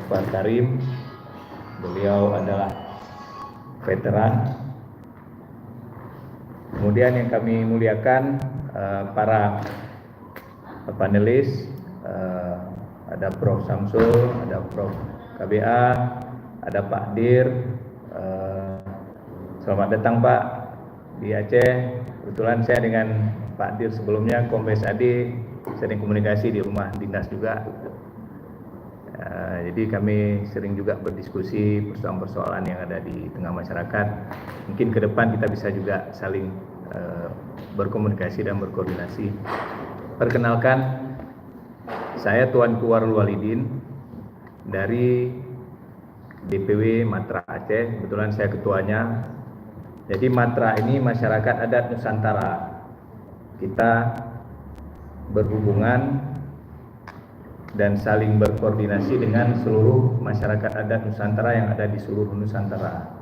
Pak Karim. Beliau adalah veteran. Kemudian yang kami muliakan para panelis, ada Prof. Samsul, ada Prof. KBA, ada Pak Dir. Selamat datang Pak di Aceh. Kebetulan saya dengan Pak Dir sebelumnya Kombes Adi sering komunikasi di rumah dinas juga. Jadi kami sering juga berdiskusi persoalan-persoalan yang ada di tengah masyarakat. Mungkin ke depan kita bisa juga saling berkomunikasi dan berkoordinasi. Perkenalkan, saya Tuanku Warul Walidin dari DPW Matra Aceh. Kebetulan saya ketuanya. Jadi Matra ini Masyarakat Adat Nusantara. Kita berhubungan dan saling berkoordinasi dengan seluruh masyarakat adat Nusantara yang ada di seluruh Nusantara,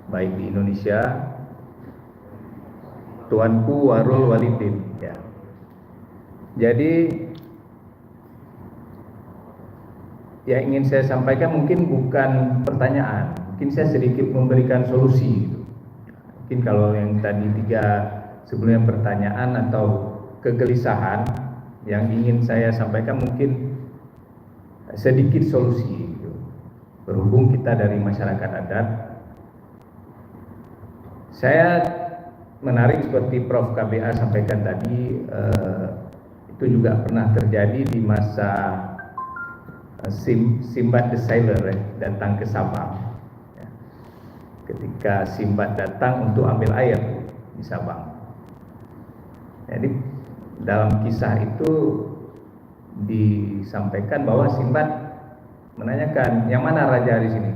baik di Indonesia. Tuanku Warul Walidin. Ya. Jadi yang ingin saya sampaikan mungkin bukan pertanyaan, mungkin saya sedikit memberikan solusi. Mungkin kalau yang tadi tiga sebelumnya pertanyaan atau kegelisahan, yang ingin saya sampaikan mungkin sedikit solusi. Berhubung kita dari masyarakat adat, saya menarik seperti Prof. KBA sampaikan tadi, itu juga pernah terjadi di masa Simbad the Sailor datang ke Sabang. Ketika Simbad datang untuk ambil air di Sabang. Jadi dalam kisah itu disampaikan bahwa Simbad menanyakan, yang mana raja di sini?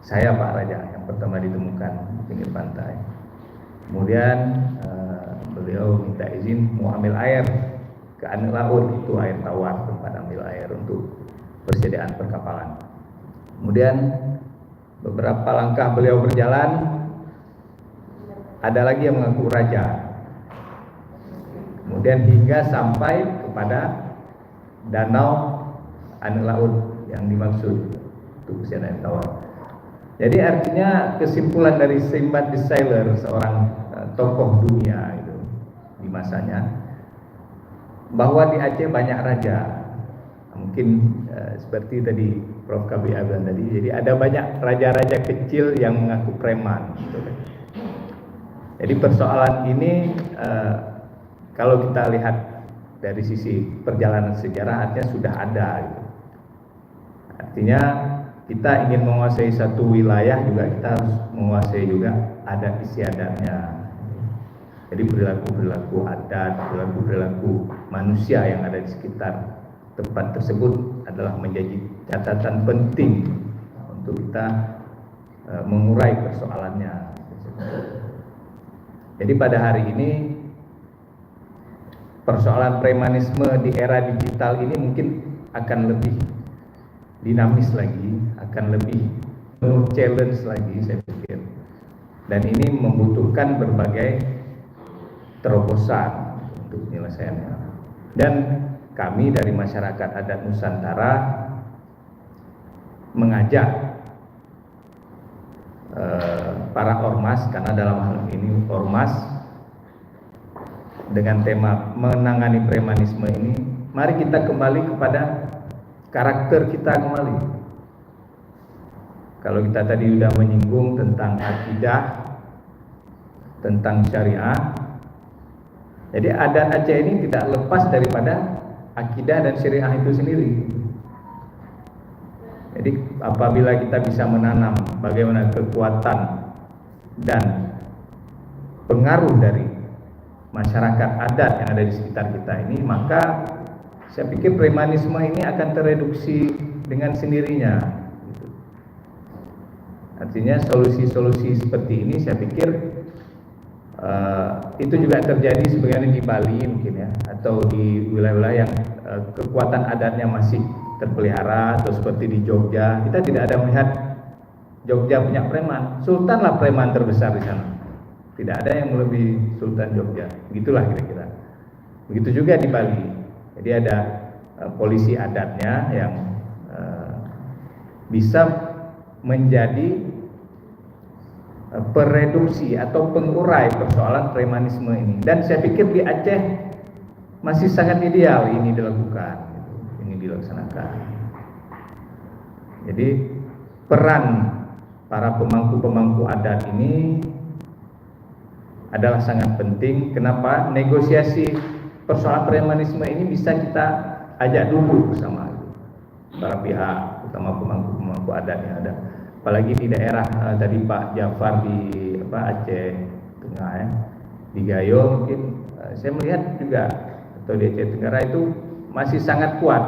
Saya Pak Raja, yang pertama ditemukan di pinggir pantai. Kemudian beliau minta izin mau ambil air ke Anak Laut, itu air tawar, tempat ambil air untuk persediaan perkapalan. Kemudian beberapa langkah beliau berjalan, ada lagi yang mengaku raja. Kemudian hingga sampai kepada danau Anak Laut yang dimaksud untuk persediaan air tawar. Jadi artinya kesimpulan dari Simbad the Sailor, seorang tokoh dunia itu di masanya, bahwa di Aceh banyak raja. Mungkin seperti tadi Prof. KBA bilang tadi, jadi ada banyak raja-raja kecil yang mengaku preman. Gitu. Jadi persoalan ini kalau kita lihat dari sisi perjalanan sejarah, artinya sudah ada. Gitu. Artinya kita ingin menguasai satu wilayah juga kita harus menguasai juga adat istiadatnya. Jadi perilaku-perilaku adat, perilaku-perilaku manusia yang ada di sekitar tempat tersebut adalah menjadi catatan penting untuk kita mengurai persoalannya. Jadi pada hari ini persoalan premanisme di era digital ini mungkin akan lebih dinamis lagi, akan lebih penuh challenge lagi saya pikir. Dan ini membutuhkan berbagai terobosan untuk penyelesaiannya. Dan kami dari masyarakat adat Nusantara mengajak para ormas, karena dalam hal ini ormas dengan tema menangani premanisme ini, mari kita kembali kepada karakter kita kembali. Kalau kita tadi sudah menyinggung tentang akidah, tentang syariah, jadi adat Aceh ini tidak lepas daripada akidah dan syariah itu sendiri. Jadi apabila kita bisa menanam bagaimana kekuatan dan pengaruh dari masyarakat adat yang ada di sekitar kita ini, maka saya pikir premanisme ini akan tereduksi dengan sendirinya. Artinya solusi-solusi seperti ini saya pikir itu juga terjadi sebagaimana di Bali mungkin ya, atau di wilayah-wilayah yang kekuatan adatnya masih terpelihara, atau seperti di Jogja. Kita tidak ada melihat Jogja punya preman. Sultan lah preman terbesar di sana. Tidak ada yang melebihi Sultan Jogja. Begitulah kira-kira. Begitu juga di Bali. Jadi ada polisi adatnya yang bisa menjadi pereduksi atau pengurai persoalan premanisme ini. Dan saya pikir di Aceh masih sangat ideal ini dilakukan, ini dilaksanakan. Jadi peran para pemangku-pemangku adat ini adalah sangat penting. Kenapa? Negosiasi persoalan premanisme ini bisa kita ajak dulu bersama para pihak, terutama pemangku-pemangku adat yang ada. Apalagi di daerah tadi Pak Jafar di Aceh Tengah ya, di Gayo mungkin saya melihat juga, atau di Aceh Tenggara itu masih sangat kuat.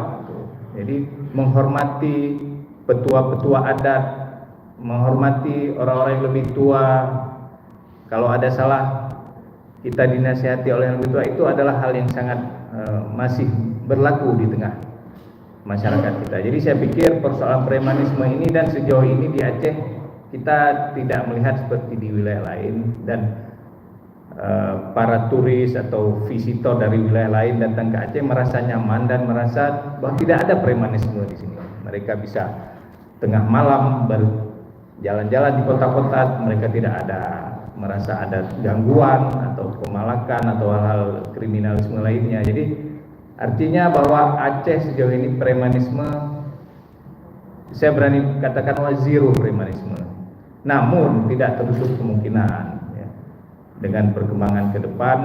Jadi menghormati petua-petua adat, menghormati orang-orang yang lebih tua. Kalau ada salah kita dinasihati oleh yang lebih tua, itu adalah hal yang sangat masih berlaku di tengah masyarakat kita. Jadi saya pikir persoalan premanisme ini, dan sejauh ini di Aceh kita tidak melihat seperti di wilayah lain, dan para turis atau visitor dari wilayah lain datang ke Aceh merasa nyaman dan merasa bahwa tidak ada premanisme di sini. Mereka bisa tengah malam berjalan-jalan di kota-kota, mereka tidak ada merasa ada gangguan atau pemalakan atau hal-hal kriminalisme lainnya. Jadi artinya bahwa Aceh sejauh ini premanisme, saya berani katakan zero premanisme. Namun tidak tertutup kemungkinan ya, dengan perkembangan ke depan,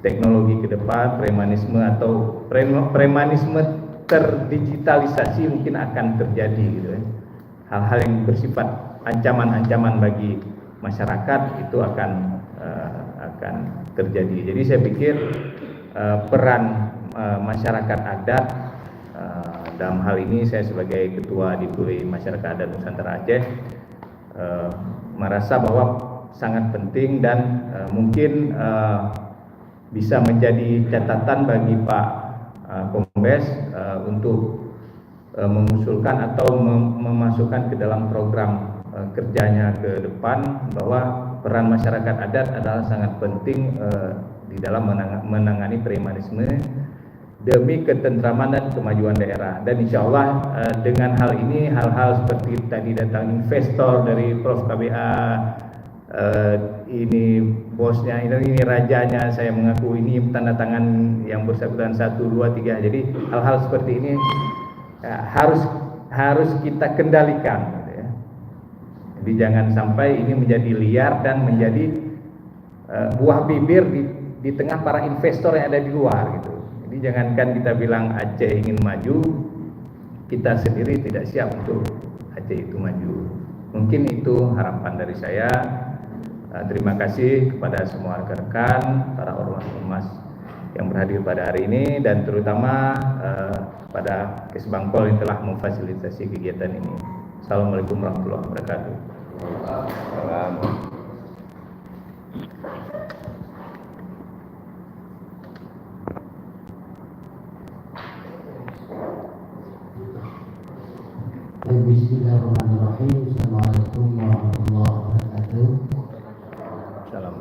teknologi ke depan, premanisme atau premanisme terdigitalisasi mungkin akan terjadi gitu ya. Hal-hal yang bersifat ancaman-ancaman bagi masyarakat itu akan terjadi. Jadi saya pikir peran masyarakat adat dalam hal ini, saya sebagai ketua Dipuri Masyarakat Adat Nusantara Aceh merasa bahwa sangat penting, dan mungkin bisa menjadi catatan bagi Pak Kombes untuk mengusulkan atau memasukkan ke dalam program kerjanya ke depan, bahwa peran masyarakat adat adalah sangat penting di dalam menangani premanisme demi ketentraman dan kemajuan daerah. Dan insya Allah dengan hal ini, hal-hal seperti tadi datang investor dari Prof KBA, ini bosnya, ini rajanya, saya mengaku ini tanda tangan yang bersangkutan 1, 2, 3. Jadi hal-hal seperti ini harus kita kendalikan gitu ya. Jadi jangan sampai ini menjadi liar dan menjadi buah bibir di tengah para investor yang ada di luar gitu. Jadi jangankan kita bilang Aceh ingin maju, kita sendiri tidak siap untuk Aceh itu maju. Mungkin itu harapan dari saya. Terima kasih kepada semua rekan-rekan, para ormas-ormas yang berhadir pada hari ini, dan terutama pada Kesbangpol yang telah memfasilitasi kegiatan ini. Assalamualaikum warahmatullahi wabarakatuh. Bismillahirrahmanirrahim. Assalamualaikum warahmatullahi wabarakatuh. Salam.